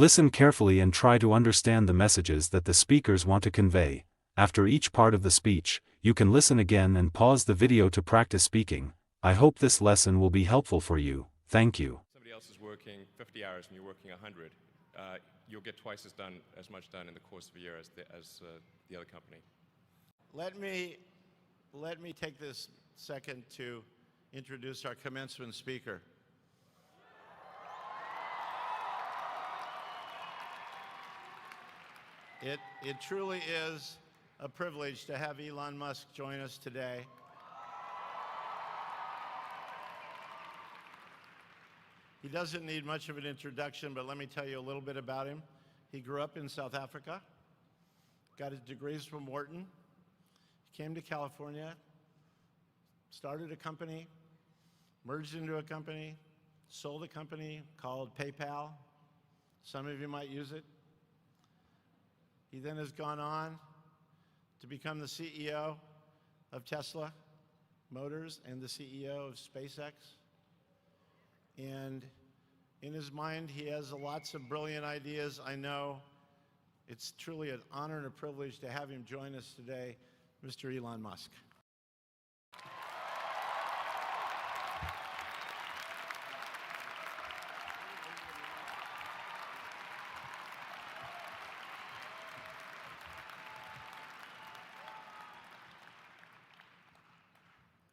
Listen carefully and try to understand the messages that the speakers want to convey. After each part of the speech, you can listen again and pause the video to practice speaking. I hope this lesson will be helpful for you. Thank you. Somebody else is working 50 hours and you're working 100. You'll get twice as much done in the course of a year as the other company. Let me take this second to introduce our commencement speaker. It truly is a privilege to have Elon Musk join us today. He doesn't need much of an introduction, but let me tell you a little bit about him. He grew up in South Africa, got his degrees from Wharton, came to California, started a company, merged into a company, sold a company called PayPal. Some of you might use it. He then has gone on to become the CEO of Tesla Motors and the CEO of SpaceX. And in his mind, he has lots of brilliant ideas. I know it's truly an honor and a privilege to have him join us today, Mr. Elon Musk.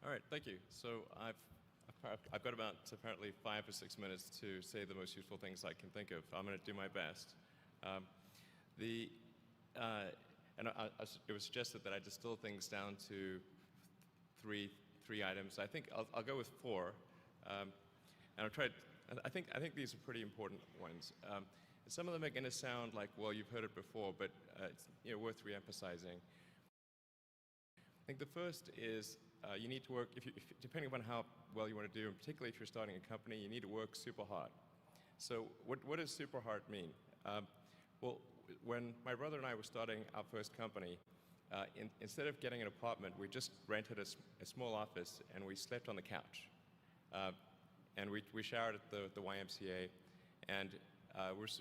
All right, thank you. So I've got about apparently 5 or 6 minutes to say the most useful things I can think of. I'm going to do my best. It was suggested that I distill things down to three items. I think I'll go with 4, and I'll try. I think these are pretty important ones. Some of them are going to sound like, well, you've heard it before, but it's worth re-emphasizing. I think the first is you need to work, depending upon how well you want to do, and particularly if you're starting a company, you need to work super hard. So what does super hard mean? Well, when my brother and I were starting our first company, instead of getting an apartment, we just rented a small office and we slept on the couch. And we showered at the YMCA, and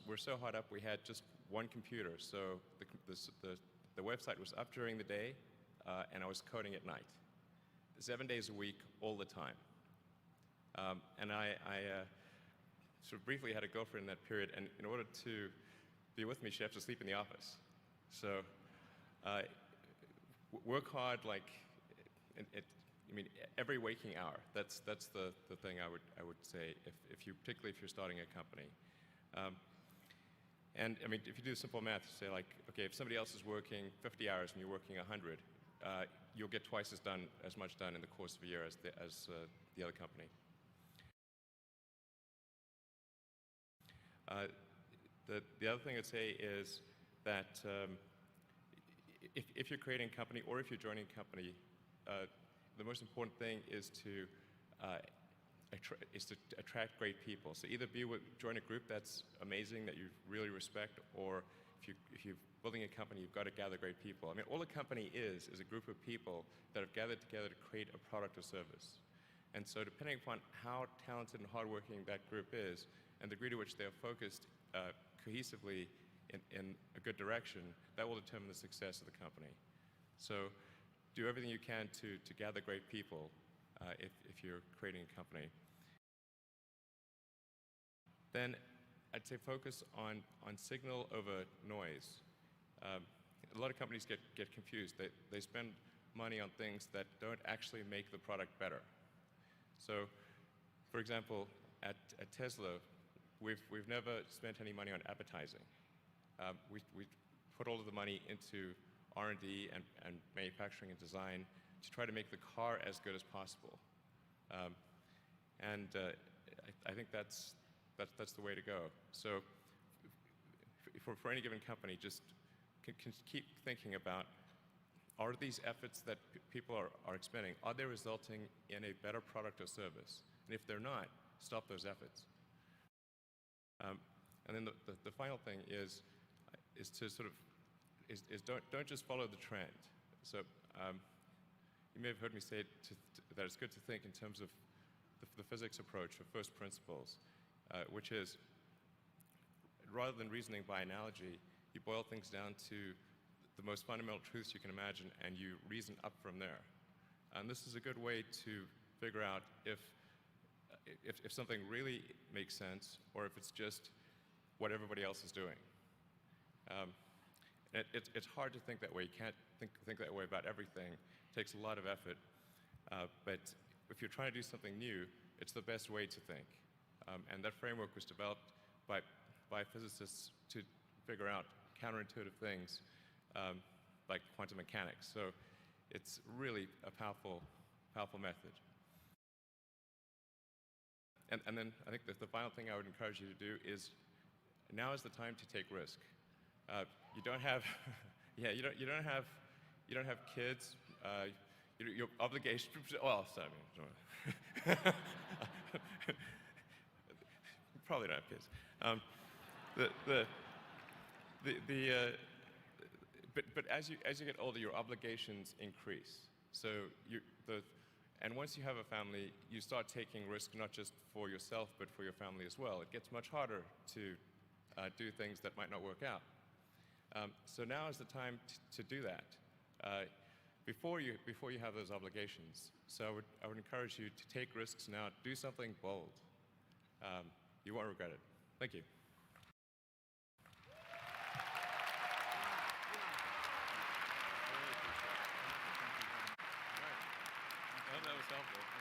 we're so hot up we had just one computer. So the website was up during the day, and I was coding at night. 7 days a week, all the time. And I sort of briefly had a girlfriend in that period, and in order to be with me, she had to sleep in the office. So work hard, like, every waking hour. That's the thing I would say, particularly if you're starting a company. And if you do simple math, say like, okay, if somebody else is working 50 hours and you're working 100, you'll get twice as much done in the course of a year as the other company. The other thing I'd say is that if you're creating a company or if you're joining a company, the most important thing is to attract great people. So either join a group that's amazing, that you really respect, or if you're building a company, you've got to gather great people. All a company is a group of people that have gathered together to create a product or service. And so depending upon how talented and hardworking that group is, and the degree to which they are focused cohesively in a good direction, that will determine the success of the company. So do everything you can to gather great people if you're creating a company. Then I'd say focus on signal over noise. A lot of companies get confused. They spend money on things that don't actually make the product better. So, for example, at Tesla, we've never spent any money on advertising. We put all of the money into R&D and manufacturing and design to try to make the car as good as possible. I think that's the way to go. So for any given company, just keep thinking about, are these efforts that people are expending, are they resulting in a better product or service? And if they're not, stop those efforts. And then the final thing is to sort of don't just follow the trend. So you may have heard me say that it's good to think in terms of the physics approach of first principles, which is rather than reasoning by analogy, you boil things down to the most fundamental truths you can imagine, and you reason up from there. And this is a good way to figure out if something really makes sense, or if it's just what everybody else is doing. It's hard to think that way. You can't think that way about everything. It takes a lot of effort. But if you're trying to do something new, it's the best way to think. And that framework was developed by physicists to figure out counterintuitive things like quantum mechanics. So it's really a powerful method. And then I think that the final thing I would encourage you to do is, now is the time to take risk. You don't have, you don't have kids. Your obligation. Well, sorry, probably don't have kids. But as you get older, your obligations increase. So and once you have a family, you start taking risk not just for yourself, but for your family as well. It gets much harder to do things that might not work out. So now is the time to do that before you have those obligations. So I would encourage you to take risks now. Do something bold. You won't regret it. Thank you. I hope that was helpful.